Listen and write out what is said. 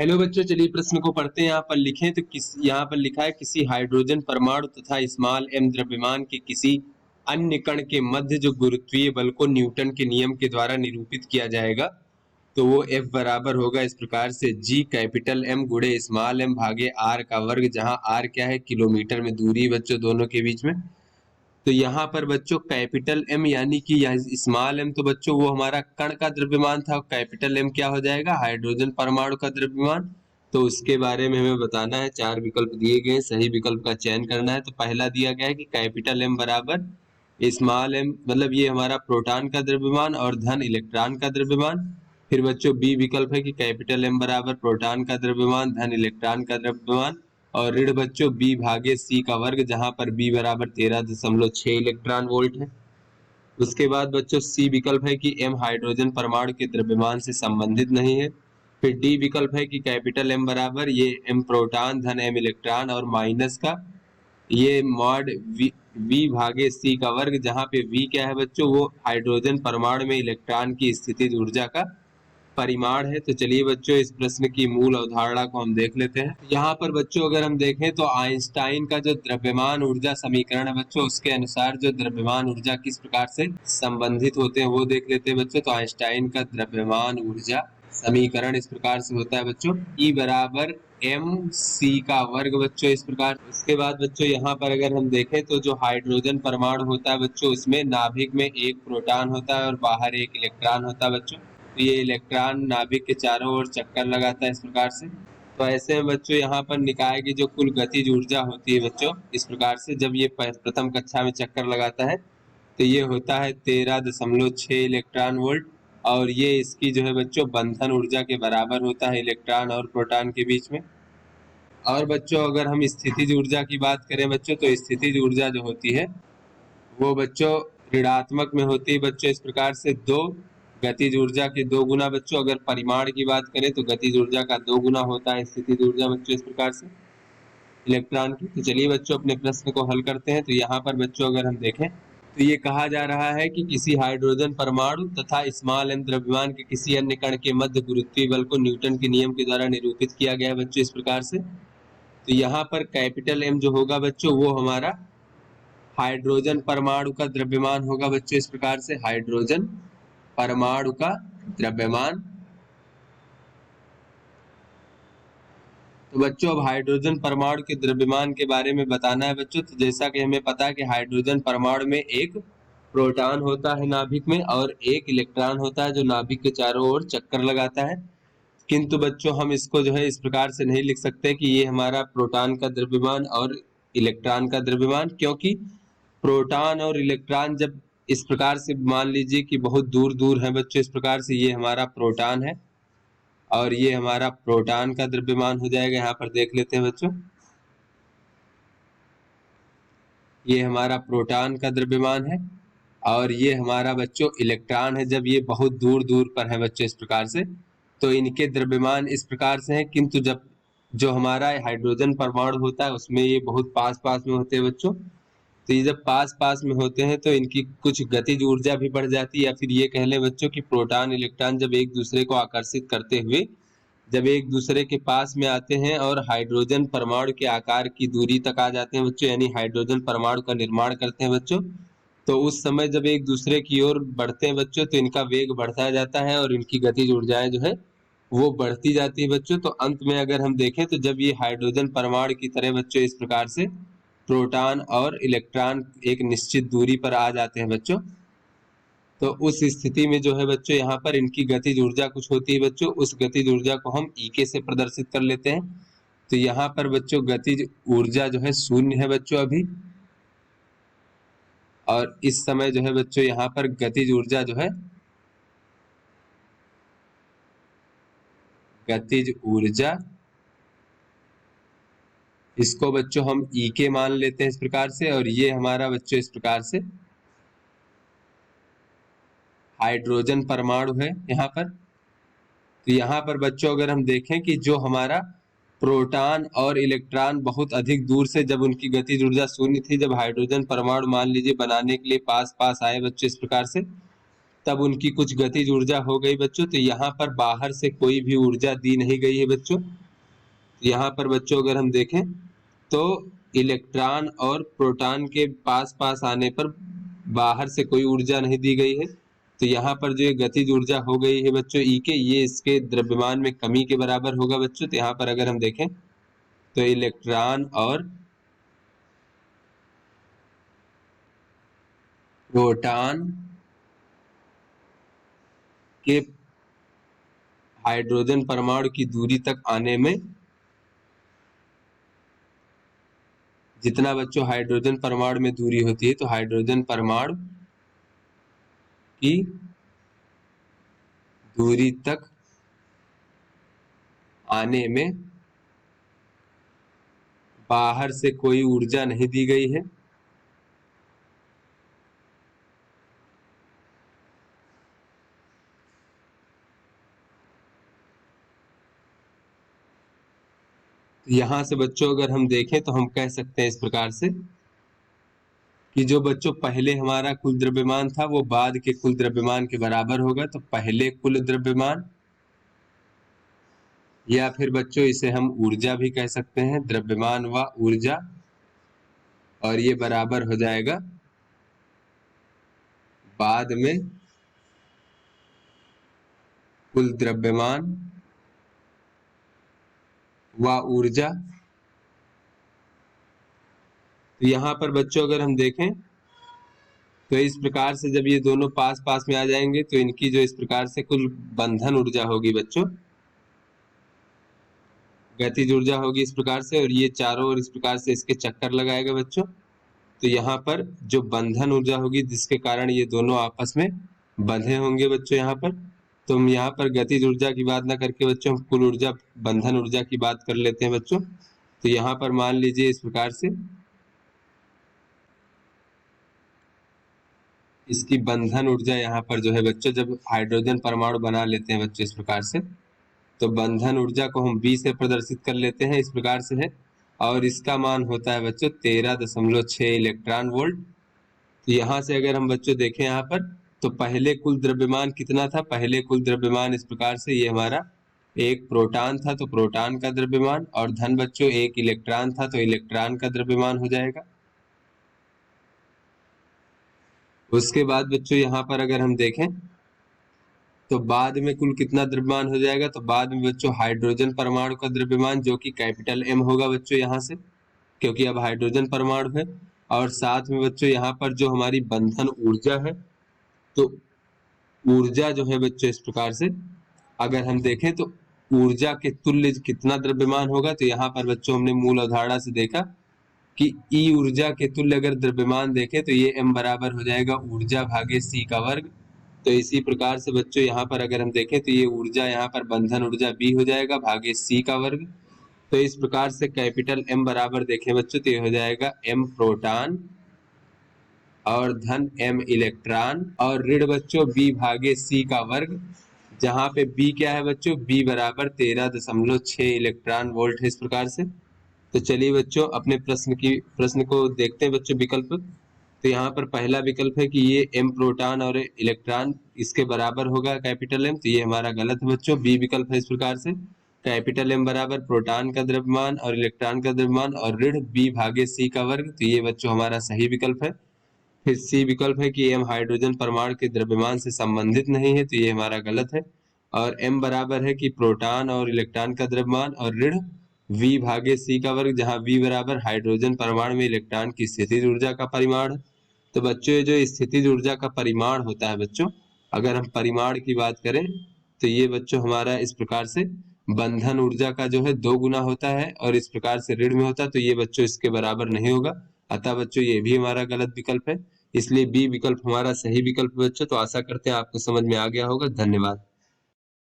Hello बच्चों, चलिए प्रश्न को पढ़ते हैं। यहाँ पर लिखा है किसी हाइड्रोजन परमाणु तथा स्मॉल एम द्रव्यमान के किसी अन्य कण के मध्य जो गुरुत्वीय बल को न्यूटन के नियम के द्वारा निरूपित किया जाएगा, तो वो F बराबर होगा इस प्रकार से G कैपिटल M गुणे स्मॉल m भागे R का वर्ग, जहाँ R क्या है, किलोमीटर में दूरी बच्चों दोनों के बीच में। तो यहाँ पर बच्चों कैपिटल M यानी कि स्मॉल m तो बच्चों वो हमारा कण का द्रव्यमान था, कैपिटल M क्या हो जाएगा, हाइड्रोजन परमाणु का द्रव्यमान। तो उसके बारे में हमें बताना है। चार विकल्प दिए गए, सही विकल्प का चयन करना है। तो पहला दिया गया है कि कैपिटल M बराबर स्मॉल m, मतलब ये हमारा प्रोटॉन का द्रव्यमान और धन इलेक्ट्रॉन का द्रव्यमान। फिर बच्चों बी विकल्प है कि कैपिटल M बराबर प्रोटॉन का द्रव्यमान धन इलेक्ट्रॉन का द्रव्यमान और ऋण बच्चों बी भागे सी का वर्ग, जहां पर बी बराबर 13.6 इलेक्ट्रॉन वोल्ट है। उसके बाद बच्चों सी विकल्प है कि एम हाइड्रोजन परमाणु के द्रव्यमान से संबंधित नहीं है। फिर डी विकल्प है कि कैपिटल एम बराबर ये एम प्रोटॉन धन एम इलेक्ट्रॉन और माइनस का ये मॉड वी भागे सी का वर्ग, जहां पे वी क्या है बच्चों, वो हाइड्रोजन परमाणु में इलेक्ट्रॉन की स्थितिज ऊर्जा का परिमाण है। तो चलिए बच्चों इस प्रश्न की मूल अवधारणा को हम देख लेते हैं। यहाँ पर बच्चों अगर हम देखें तो आइंस्टाइन का जो द्रव्यमान ऊर्जा समीकरण है बच्चों, उसके अनुसार जो द्रव्यमान ऊर्जा किस प्रकार से संबंधित होते हैं वो देख लेते हैं बच्चों। तो आइंस्टाइन का द्रव्यमान ऊर्जा समीकरण इस प्रकार से होता है बच्चों, E बराबर एम सी का वर्ग बच्चों, इस प्रकार। उसके बाद बच्चों यहाँ पर अगर हम देखें तो जो हाइड्रोजन परमाणु होता है बच्चों, उसमें नाभिक में एक प्रोटॉन होता है और बाहर एक इलेक्ट्रॉन होता है बच्चों। तो ये इलेक्ट्रॉन नाभिक के चारों ओर चक्कर लगाता है इस प्रकार से। तो ऐसे में बच्चों यहाँ पर निकाय की जो कुल गतिज ऊर्जा होती है बच्चों, इस प्रकार से जब ये प्रथम कक्षा में चक्कर लगाता है तो ये होता है 13.6 इलेक्ट्रॉन वोल्ट, और ये इसकी जो है बच्चों बंधन ऊर्जा के बराबर होता है इलेक्ट्रॉन और प्रोटॉन के बीच में। और बच्चों अगर हम स्थितिज ऊर्जा की बात करें बच्चों, तो स्थितिज ऊर्जा जो होती है वो बच्चों ऋणात्मक में होती है बच्चों, इस प्रकार से दो गतिज ऊर्जा के दो गुना बच्चों। अगर परिमाण की बात करें तो गतिज ऊर्जा का दो गुना होता है स्थितिज ऊर्जा बच्चों, इस प्रकार से इलेक्ट्रॉन की। तो चलिए बच्चों अपने प्रश्न को हल करते हैं। तो यहाँ पर बच्चों अगर हम देखें तो ये कहा जा रहा है कि किसी हाइड्रोजन परमाणु तथा स्मॉल एम द्रव्यमान के किसी अन्य कण के मध्य गुरुत्वीय बल को न्यूटन के नियम के द्वारा निरूपित किया गया है बच्चों, इस प्रकार से। तो यहाँ पर कैपिटल एम जो होगा बच्चों वो हमारा हाइड्रोजन परमाणु का द्रव्यमान होगा बच्चों, इस प्रकार से हाइड्रोजन परमाणु का द्रव्यमान। तो बच्चों अब हाइड्रोजन परमाणु के द्रव्यमान के बारे में बताना है बच्चों। तो जैसा कि हमें पता है कि हाइड्रोजन परमाणु में एक प्रोटॉन होता है नाभिक में और एक इलेक्ट्रॉन होता है जो नाभिक के चारों ओर चक्कर लगाता है। किंतु बच्चों हम इसको जो है इस प्रकार से नहीं लिख सकते कि ये हमारा प्रोटॉन का द्रव्यमान और इलेक्ट्रॉन का द्रव्यमान, क्योंकि प्रोटॉन और इलेक्ट्रॉन जब इस प्रकार से मान लीजिए कि बहुत दूर दूर है बच्चों, इस प्रकार से ये हमारा प्रोटॉन है और ये हमारा प्रोटॉन का द्रव्यमान हो जाएगा। यहाँ पर देख लेते हैं बच्चों, ये हमारा प्रोटॉन का द्रव्यमान है और ये हमारा बच्चों इलेक्ट्रॉन है जब ये बहुत दूर दूर पर है बच्चों, इस प्रकार से। तो इनके द्रव्यमान इस प्रकार से है, किंतु जब जो हमारा हाइड्रोजन परमाणु होता है उसमें ये बहुत पास पास में होते हैं बच्चों। तो ये जब पास पास में होते हैं तो इनकी कुछ गतिज ऊर्जा भी बढ़ जाती है, या फिर ये कह लें बच्चों कि प्रोटॉन इलेक्ट्रॉन जब एक दूसरे को आकर्षित करते हुए जब एक दूसरे के पास में आते हैं और हाइड्रोजन परमाणु के आकार की दूरी तक आ जाते हैं बच्चों, यानी हाइड्रोजन परमाणु का निर्माण करते हैं बच्चों, तो उस समय जब एक दूसरे की ओर बढ़ते हैं बच्चों तो इनका वेग बढ़ता जाता है और इनकी गतिज ऊर्जाएं जो है वो बढ़ती जाती है बच्चों। तो अंत में अगर हम देखें तो जब ये हाइड्रोजन परमाणु की तरह बच्चों इस प्रकार से प्रोटॉन और इलेक्ट्रॉन एक निश्चित दूरी पर आ जाते हैं बच्चों, तो उस स्थिति में जो है बच्चों यहाँ पर इनकी गतिज ऊर्जा कुछ होती है बच्चों, उस गतिज ऊर्जा को हम ईके से प्रदर्शित कर लेते हैं। तो यहाँ पर बच्चों गतिज ऊर्जा जो है शून्य है बच्चों अभी, और इस समय जो है बच्चों यहाँ पर गतिज ऊर्जा जो है गतिज ऊर्जा इसको बच्चों हम ईके मान लेते हैं इस प्रकार से, और ये हमारा बच्चों इस प्रकार से हाइड्रोजन परमाणु है यहाँ पर। तो यहाँ पर बच्चों अगर हम देखें कि जो हमारा प्रोटॉन और इलेक्ट्रॉन बहुत अधिक दूर से जब उनकी गतिज ऊर्जा शून्य थी, जब हाइड्रोजन परमाणु मान लीजिए बनाने के लिए पास पास आए बच्चों इस प्रकार से, तब उनकी कुछ गतिज ऊर्जा हो गई बच्चों। तो यहाँ पर बाहर से कोई भी ऊर्जा दी नहीं गई है बच्चों। यहाँ पर बच्चों अगर हम देखें तो इलेक्ट्रॉन और प्रोटॉन के पास पास आने पर बाहर से कोई ऊर्जा नहीं दी गई है। तो यहाँ पर जो ये गतिज ऊर्जा हो गई है बच्चों ई के, ये इसके द्रव्यमान में कमी के बराबर होगा बच्चों। तो यहाँ पर अगर हम देखें तो इलेक्ट्रॉन और प्रोटॉन के हाइड्रोजन परमाणु की दूरी तक आने में जितना बच्चों हाइड्रोजन परमाणु में दूरी होती है, तो हाइड्रोजन परमाणु की दूरी तक आने में बाहर से कोई ऊर्जा नहीं दी गई है। यहां से बच्चों अगर हम देखें तो हम कह सकते हैं इस प्रकार से कि जो बच्चों पहले हमारा कुल द्रव्यमान था वो बाद के कुल द्रव्यमान के बराबर होगा। तो पहले कुल द्रव्यमान, या फिर बच्चों इसे हम ऊर्जा भी कह सकते हैं, द्रव्यमान व ऊर्जा, और ये बराबर हो जाएगा बाद में कुल द्रव्यमान व ऊर्जा। तो यहाँ पर बच्चों अगर हम देखें तो इस प्रकार से जब ये दोनों पास पास में आ जाएंगे तो इनकी जो इस प्रकार से कुल बंधन ऊर्जा होगी बच्चों, गतिज ऊर्जा होगी इस प्रकार से, और ये चारों ओर इस प्रकार से इसके चक्कर लगाएगा बच्चों। तो यहाँ पर जो बंधन ऊर्जा होगी जिसके कारण ये दोनों आपस में बंधे होंगे बच्चों यहाँ पर। तो हम यहाँ पर गतिज ऊर्जा की बात ना करके बच्चों हम कुल ऊर्जा, बंधन ऊर्जा की बात कर लेते हैं बच्चों। तो यहाँ पर मान लीजिए इस प्रकार से इसकी बंधन ऊर्जा यहाँ पर जो है बच्चों, जब हाइड्रोजन परमाणु बना लेते हैं बच्चों इस प्रकार से, तो बंधन ऊर्जा को हम B से प्रदर्शित कर लेते हैं, इस प्रकार से है, और इसका मान होता है बच्चों 13.6 इलेक्ट्रॉन वोल्ट। तो यहाँ से अगर हम बच्चों देखें यहाँ पर तो पहले कुल द्रव्यमान कितना था, पहले कुल द्रव्यमान इस प्रकार से ये हमारा एक प्रोटॉन था तो प्रोटॉन का द्रव्यमान, और धन बच्चों एक इलेक्ट्रॉन था तो इलेक्ट्रॉन का द्रव्यमान हो जाएगा। उसके बाद बच्चों यहाँ पर अगर हम देखें तो बाद में कुल कितना द्रव्यमान हो जाएगा, तो बाद में बच्चों हाइड्रोजन परमाणु का द्रव्यमान जो कि कैपिटल M होगा बच्चों यहाँ से, क्योंकि अब हाइड्रोजन परमाणु है। और साथ में बच्चों यहाँ पर जो हमारी बंधन ऊर्जा है, तो ऊर्जा जो है बच्चों इस प्रकार से अगर हम देखें तो ऊर्जा के तुल्य कितना द्रव्यमान होगा, तो यहाँ पर बच्चों हमने मूल अवधारणा से देखा कि E ऊर्जा के तुल्य अगर द्रव्यमान देखें तो ये M बराबर हो जाएगा ऊर्जा भागे C का वर्ग। तो इसी प्रकार से बच्चों यहाँ पर अगर हम देखें तो ये ऊर्जा यहाँ पर बंधन ऊर्जा B हो जाएगा भागे C का वर्ग। तो इस प्रकार से कैपिटल M बराबर देखें बच्चों तो ये हो जाएगा M प्रोटॉन और धन M इलेक्ट्रॉन और ऋण बच्चों B भागे C का वर्ग, जहाँ पे B क्या है बच्चों, B बराबर 13.6 इलेक्ट्रॉन वोल्ट है इस प्रकार से। तो चलिए बच्चों अपने प्रश्न को देखते हैं बच्चों विकल्प। तो यहाँ पर पहला विकल्प है कि ये M प्रोटॉन और इलेक्ट्रॉन इसके बराबर होगा कैपिटल M, तो ये हमारा गलत है बच्चों। बी विकल्प है इस प्रकार से कैपिटल M बराबर प्रोटॉन का द्रव्यमान और इलेक्ट्रॉन का द्रव्यमान और ऋण B भागे C का वर्ग, तो ये बच्चों हमारा सही विकल्प है। फिर सी विकल्प है कि M हाइड्रोजन परमाणु के द्रव्यमान से संबंधित नहीं है, तो ये हमारा गलत है। और M बराबर है कि प्रोटॉन और इलेक्ट्रॉन का द्रव्यमान और ऋण V भागे C का वर्ग, जहाँ V बराबर हाइड्रोजन परमाणु में इलेक्ट्रॉन की स्थितिज ऊर्जा का परिमाण है। तो बच्चों ये जो स्थितिज ऊर्जा का परिमाण होता है बच्चों, अगर हम परिमाण की बात करें तो ये बच्चों हमारा इस प्रकार से बंधन ऊर्जा का जो है 2 गुना होता है और इस प्रकार से ऋण में होता है, तो ये बच्चों इसके बराबर नहीं होगा। अतः बच्चों ये भी हमारा गलत विकल्प है, इसलिए बी विकल्प हमारा सही विकल्प बच्चों। तो आशा करते हैं आपको समझ में आ गया होगा। धन्यवाद।